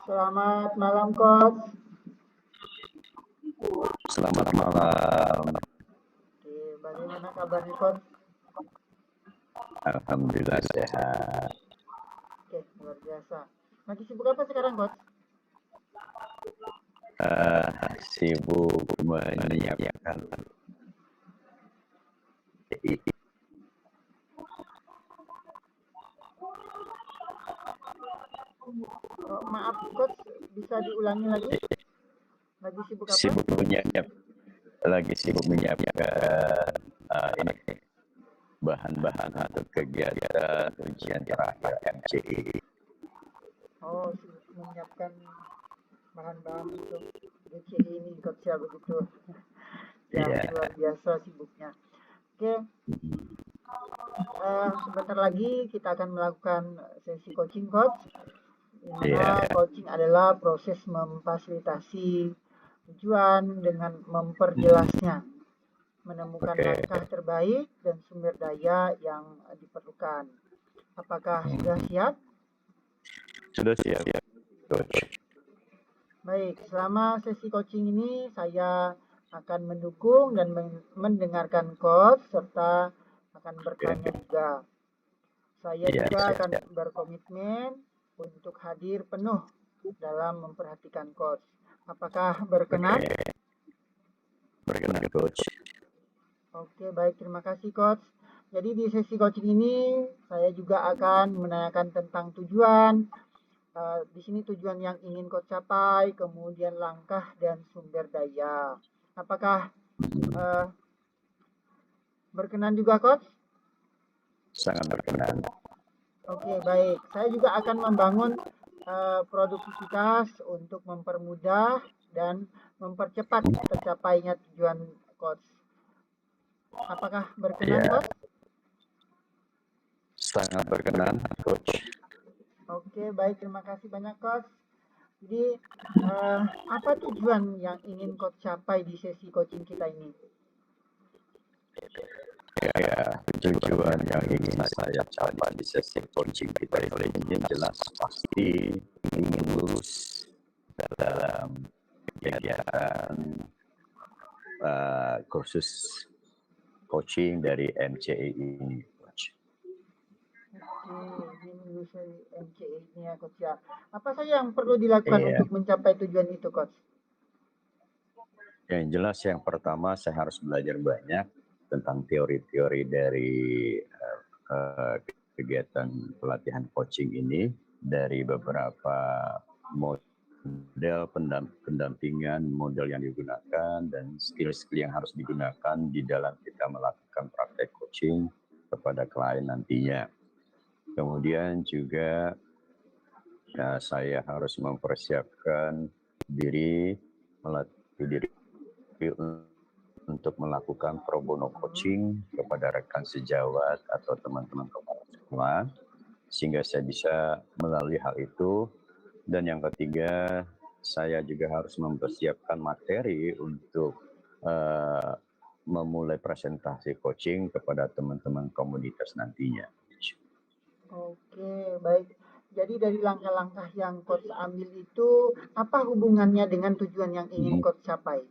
Selamat malam, Coach. Selamat malam. Oke, bagaimana kabarnya, Coach? Alhamdulillah sehat. Oke, luar biasa. Lagi sibuk apa sekarang, Coach? Sibuk menyiapkan Oh, maaf, Coach. Bisa diulangi lagi? Lagi sibuk apa? Lagi sibuk menyiapkan ini bahan-bahan untuk kegiatan ujian terakhir MCI. Oh, sibuk menyiapkan bahan-bahan untuk GCI ini, Coach, ya begitu. Ya, Iya. luar biasa sibuknya. Oke, sebentar lagi kita akan melakukan sesi coaching, Coach. Di mana coaching adalah proses memfasilitasi tujuan dengan memperjelasnya, menemukan langkah terbaik dan sumber daya yang diperlukan. Apakah sudah siap? Sudah siap, Coach. Baik, selama sesi coaching ini saya akan mendukung dan mendengarkan coach serta akan bertanya juga. Saya juga akan berkomitmen untuk hadir penuh dalam memperhatikan coach. Apakah berkenan? Berkenan, Coach. Oke, baik, terima kasih Coach. Jadi di sesi coaching ini saya juga akan menanyakan tentang tujuan. Di sini tujuan yang ingin Coach capai, kemudian langkah dan sumber daya. Apakah berkenan juga Coach? Sangat berkenan. Oke, baik. Saya juga akan membangun produktivitas untuk mempermudah dan mempercepat tercapainya tujuan Coach. Apakah berkenan, Coach? Sangat berkenan, Coach. Oke, baik. Terima kasih banyak, Coach. Jadi, apa tujuan yang ingin Coach capai di sesi coaching kita ini? Ya, tujuan yang ingin saya capai di sesi coaching kita ini jelas pasti ingin lulus dalam kegiatan kursus coaching dari MCI ini, Coach. Oke, ini lulus dari MCI ini ya, Coach ya. Apa saja yang perlu dilakukan untuk mencapai tujuan itu, Coach? Yang jelas yang pertama saya harus belajar banyak tentang teori-teori dari kegiatan pelatihan coaching ini dari beberapa model pendampingan, model yang digunakan dan skill-skill yang harus digunakan di dalam kita melakukan praktek coaching kepada klien nantinya. Kemudian juga saya harus mempersiapkan diri, melatih diri untuk melakukan pro bono coaching kepada rekan sejawat atau teman-teman kepala sekolah sehingga saya bisa melalui hal itu. Dan yang ketiga, saya juga harus mempersiapkan materi untuk memulai presentasi coaching kepada teman-teman komunitas nantinya. Oke, baik. Jadi dari langkah-langkah yang Coach ambil itu, apa hubungannya dengan tujuan yang ingin Coach capai?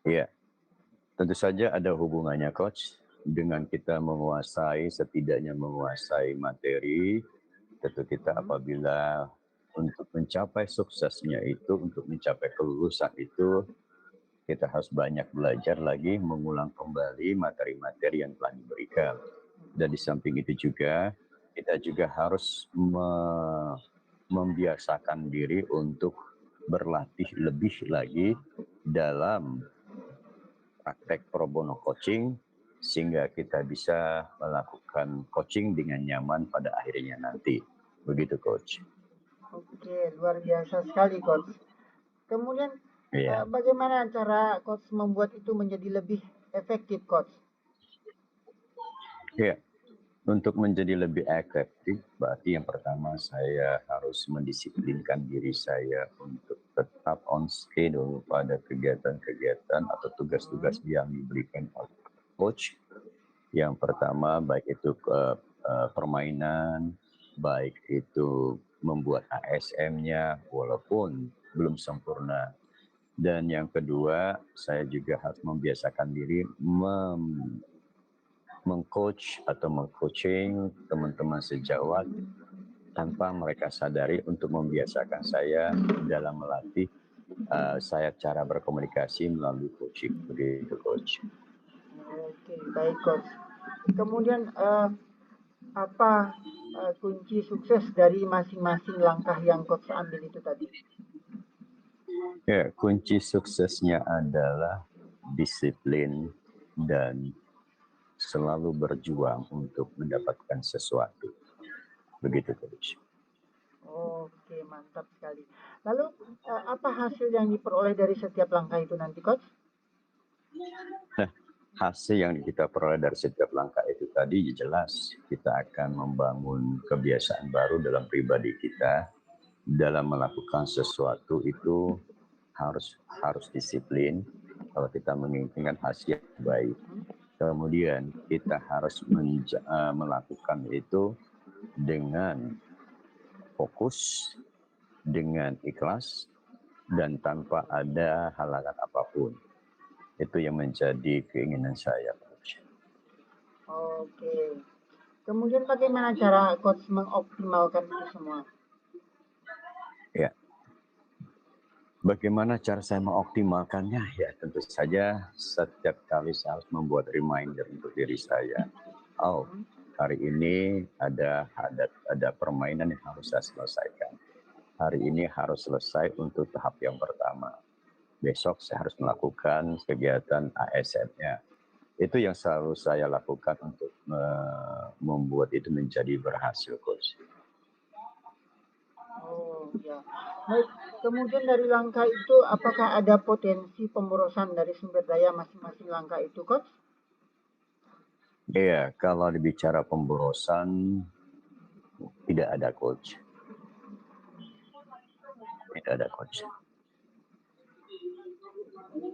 Iya, tentu saja ada hubungannya, Coach. Dengan kita setidaknya menguasai materi, tentu kita apabila untuk mencapai suksesnya itu, untuk mencapai kelulusan itu, kita harus banyak belajar lagi, mengulang kembali materi-materi yang telah diberikan. Dan di samping itu juga, kita juga harus membiasakan diri untuk berlatih lebih lagi dalam praktek pro bono coaching sehingga kita bisa melakukan coaching dengan nyaman pada akhirnya nanti. Begitu, Coach. Oke, luar biasa sekali, Coach. Kemudian, bagaimana cara Coach membuat itu menjadi lebih efektif, Coach? Ya, untuk menjadi lebih efektif, berarti yang pertama saya harus mendisiplinkan diri saya untuk tetap on schedule pada kegiatan-kegiatan atau tugas-tugas yang diberikan oleh coach. Yang pertama baik itu permainan, baik itu membuat ASM-nya walaupun belum sempurna. Dan yang kedua, saya juga harus membiasakan diri mengcoach atau mengcoaching teman-teman sejawat tanpa mereka sadari untuk membiasakan saya dalam melatih saya cara berkomunikasi melalui coaching. Begitu, Coach. Oke, baik Coach. Kemudian apa kunci sukses dari masing-masing langkah yang Coach ambil itu tadi? Ya, kunci suksesnya adalah disiplin dan selalu berjuang untuk mendapatkan sesuatu. Begitu, Coach. Oke, mantap sekali. Lalu apa hasil yang diperoleh dari setiap langkah itu nanti, Coach? Nah, hasil yang kita peroleh dari setiap langkah itu tadi jelas kita akan membangun kebiasaan baru dalam pribadi kita. Dalam melakukan sesuatu itu harus disiplin kalau kita menginginkan hasil yang baik. Kemudian kita harus melakukan itu dengan fokus, dengan ikhlas, dan tanpa ada halangan apapun. Itu yang menjadi keinginan saya, Coach. Oke. Kemudian bagaimana cara Coach mengoptimalkan itu semua? Ya. Bagaimana cara saya mengoptimalkannya? Ya, tentu saja setiap kali saya harus membuat reminder untuk diri saya. Oh, hari ini ada permainan yang harus saya selesaikan. Hari ini harus selesai untuk tahap yang pertama. Besok saya harus melakukan kegiatan ASM-nya. Itu yang selalu saya lakukan untuk membuat itu menjadi berhasil, Coach. Oh ya, baik. Kemudian dari langkah itu, apakah ada potensi pemborosan dari sumber daya masing-masing langkah itu, Coach? Iya, kalau dibicara pemborosan, tidak ada, Coach. Tidak ada, Coach.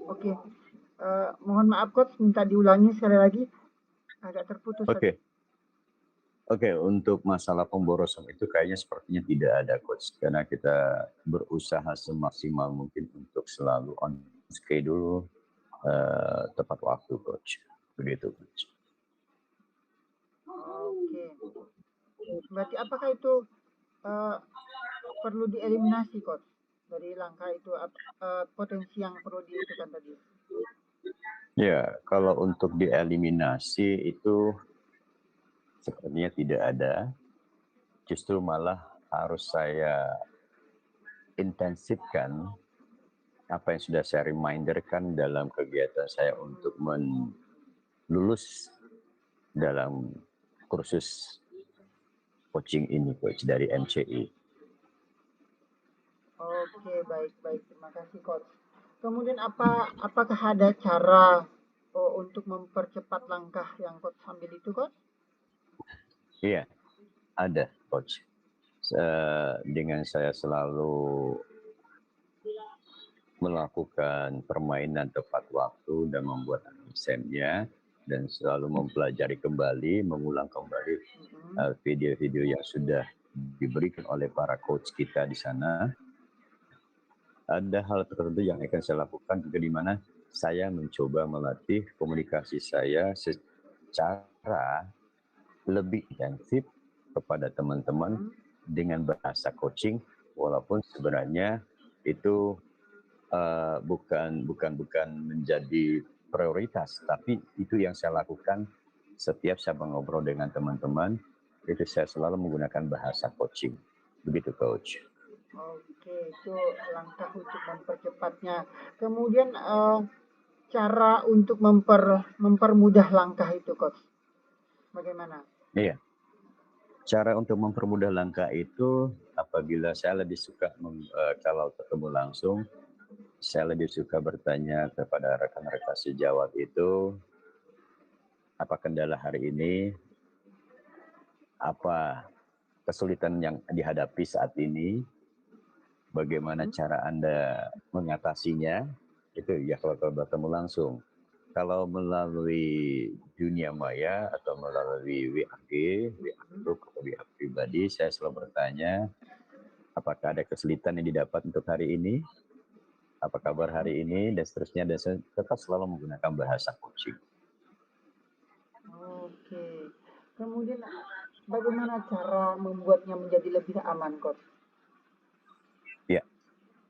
Oke, mohon maaf, Coach, minta diulangi sekali lagi, agak terputus. Oke, untuk masalah pemborosan itu kayaknya sepertinya tidak ada, Coach. Karena kita berusaha semaksimal mungkin untuk selalu on schedule, tepat waktu, Coach. Begitu, Coach. Oke. Berarti apakah itu perlu dieliminasi, Coach? Dari langkah itu potensi yang perlu diitukan tadi? Ya, kalau untuk dieliminasi itu sepertinya tidak ada. Justru malah harus saya intensifkan apa yang sudah saya reminderkan dalam kegiatan saya untuk lulus dalam kursus coaching ini, Coach, dari MCI. Oke, baik. Terima kasih, Coach. Kemudian apakah ada cara untuk mempercepat langkah yang Coach ambil itu, Coach? Iya, ada, Coach. Dengan saya selalu melakukan permainan tepat waktu dan membuat ASM-nya dan selalu mempelajari kembali, mengulang kembali video-video yang sudah diberikan oleh para coach kita di sana. Ada hal tertentu yang akan saya lakukan juga di mana saya mencoba melatih komunikasi saya secara lebih intensif kepada teman-teman dengan bahasa coaching, walaupun sebenarnya itu bukan menjadi prioritas, tapi itu yang saya lakukan setiap saya mengobrol dengan teman-teman, itu saya selalu menggunakan bahasa coaching. Begitu, Coach. Oke, itu langkah untuk mempercepatnya. Kemudian cara untuk mempermudah langkah itu, Coach, bagaimana? Iya. Cara untuk mempermudah langkah itu, apabila saya lebih suka kalau ketemu langsung, saya lebih suka bertanya kepada rekan-rekan sejawat itu, apa kendala hari ini, apa kesulitan yang dihadapi saat ini, bagaimana cara Anda mengatasinya, itu ya kalau bertemu langsung. Kalau melalui dunia maya atau melalui WA group atau WA pribadi, pribadi, saya selalu bertanya, apakah ada kesulitan yang didapat untuk hari ini? Apa kabar hari ini? Dan seterusnya. Dan saya tetap selalu menggunakan bahasa coaching. Oke. Kemudian bagaimana cara membuatnya menjadi lebih aman, Coach? Ya,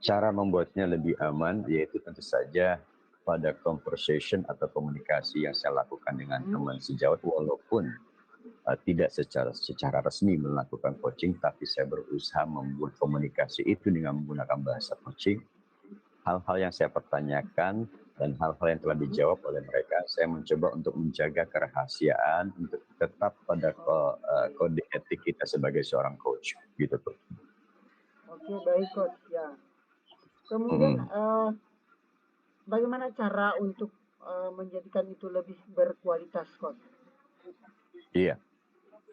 cara membuatnya lebih aman yaitu tentu saja pada conversation atau komunikasi yang saya lakukan dengan teman sejawat, walaupun tidak secara resmi melakukan coaching, tapi saya berusaha membuat komunikasi itu dengan menggunakan bahasa coaching. Hal-hal yang saya pertanyakan dan hal-hal yang telah dijawab oleh mereka, saya mencoba untuk menjaga kerahasiaan untuk tetap pada kode etik kita sebagai seorang coach, gitu tuh. Oke, baik Coach. Ya. Kemudian bagaimana cara untuk menjadikan itu lebih berkualitas, Coach? Iya.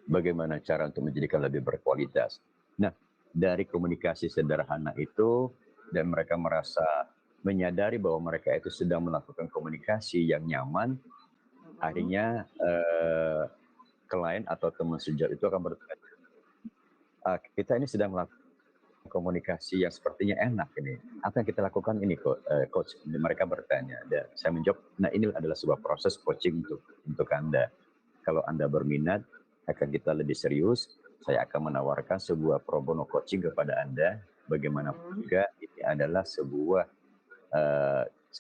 Bagaimana cara untuk menjadikan lebih berkualitas? Nah, dari komunikasi sederhana itu dan mereka merasa menyadari bahwa mereka itu sedang melakukan komunikasi yang nyaman, akhirnya klien atau teman sejawat itu akan bertanya, kita ini sedang melakukan komunikasi yang sepertinya enak ini. Apa yang kita lakukan ini, coach? Mereka bertanya dan saya menjawab, nah ini adalah sebuah proses coaching untuk Anda. Kalau Anda berminat, akan kita lebih serius, saya akan menawarkan sebuah pro bono coaching kepada Anda. Bagaimanapun juga ini adalah sebuah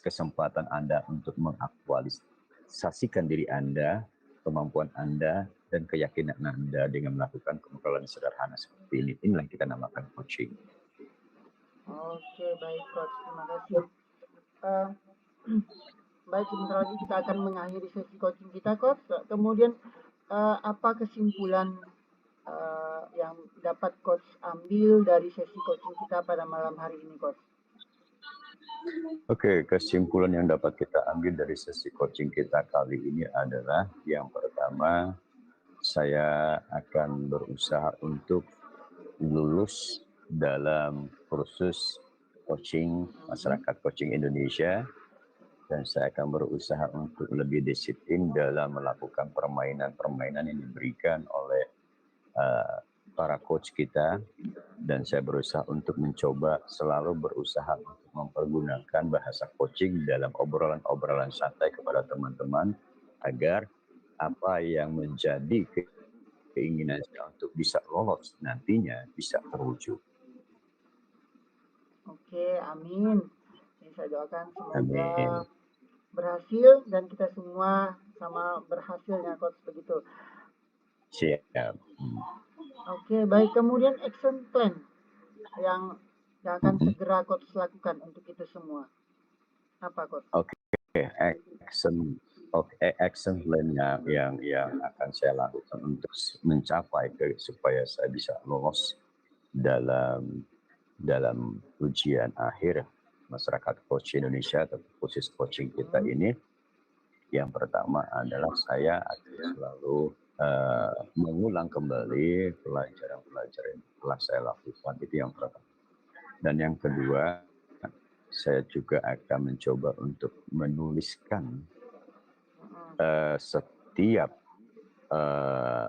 kesempatan Anda untuk mengaktualisasikan diri Anda, kemampuan Anda, dan keyakinan Anda dengan melakukan pengetahuan sederhana seperti ini. Inilah yang kita namakan coaching. Oke, baik Coach. Terima kasih. Baik, sebentar lagi kita akan mengakhiri sesi coaching kita, Coach. Kemudian apa kesimpulan yang dapat Coach ambil dari sesi coaching kita pada malam hari ini, Coach? Oke, kesimpulan yang dapat kita ambil dari sesi coaching kita kali ini adalah yang pertama, saya akan berusaha untuk lulus dalam kursus coaching masyarakat coaching Indonesia, dan saya akan berusaha untuk lebih disiplin dalam melakukan permainan-permainan yang diberikan oleh para coach kita, dan saya berusaha untuk mencoba selalu berusaha untuk mempergunakan bahasa coaching dalam obrolan-obrolan santai kepada teman-teman agar apa yang menjadi keinginan saya untuk bisa lolos nantinya bisa terwujud. Oke, amin. Ini saya doakan semoga Amin. berhasil dan kita semua sama berhasilnya, Coach, begitu. Siap. Oke, baik. Kemudian action plan yang akan segera Coach lakukan untuk itu semua. Apa, Coach? Oke, action plan yang akan saya lakukan untuk mencapai supaya saya bisa lolos dalam ujian akhir masyarakat coach Indonesia atau khusus coaching kita ini. Yang pertama adalah saya akan selalu mengulang kembali pelajaran-pelajaran yang telah saya lakukan, itu yang pertama. Dan yang kedua, saya juga akan mencoba untuk menuliskan setiap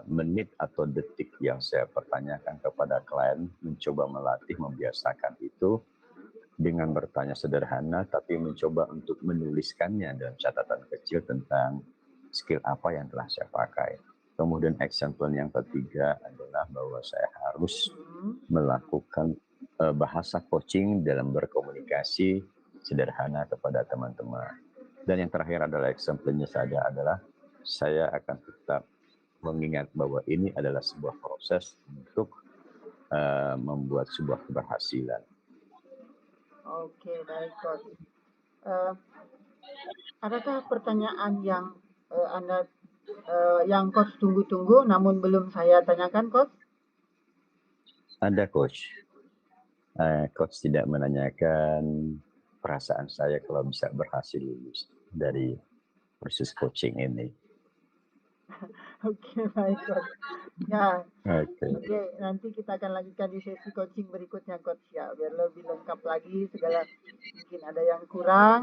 menit atau detik yang saya pertanyakan kepada klien, mencoba melatih, membiasakan itu dengan bertanya sederhana, tapi mencoba untuk menuliskannya dalam catatan kecil tentang skill apa yang telah saya pakai. Kemudian action plan yang ketiga adalah bahwa saya harus melakukan bahasa coaching dalam berkomunikasi sederhana kepada teman-teman. Dan yang terakhir adalah action plan-nya saja adalah saya akan tetap mengingat bahwa ini adalah sebuah proses untuk membuat sebuah keberhasilan. Oke, baik, Coach. Adakah pertanyaan yang Anda yang Coach tunggu-tunggu namun belum saya tanyakan, Coach? Ada, Coach. Coach tidak menanyakan perasaan saya kalau bisa berhasil lulus dari proses coaching ini. Oke, baik, Coach. Ya, Oke. nanti kita akan lanjutkan di sesi coaching berikutnya, Coach, ya, biar lebih lengkap lagi segala mungkin ada yang kurang,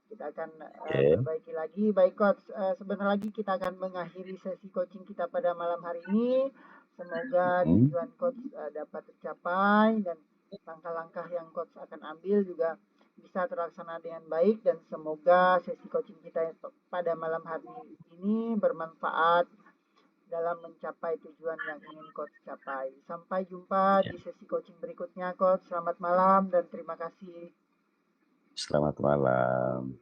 kita akan perbaiki lagi. Baik, Coach, sebentar lagi kita akan mengakhiri sesi coaching kita pada malam hari ini. Semoga Hmm. tujuan coach dapat tercapai dan langkah-langkah yang coach akan ambil juga bisa terlaksana dengan baik, dan semoga sesi coaching kita pada malam hari ini bermanfaat dalam mencapai tujuan yang ingin coach capai. Sampai jumpa Ya. di sesi coaching berikutnya coach. Selamat malam dan terima kasih. Selamat malam.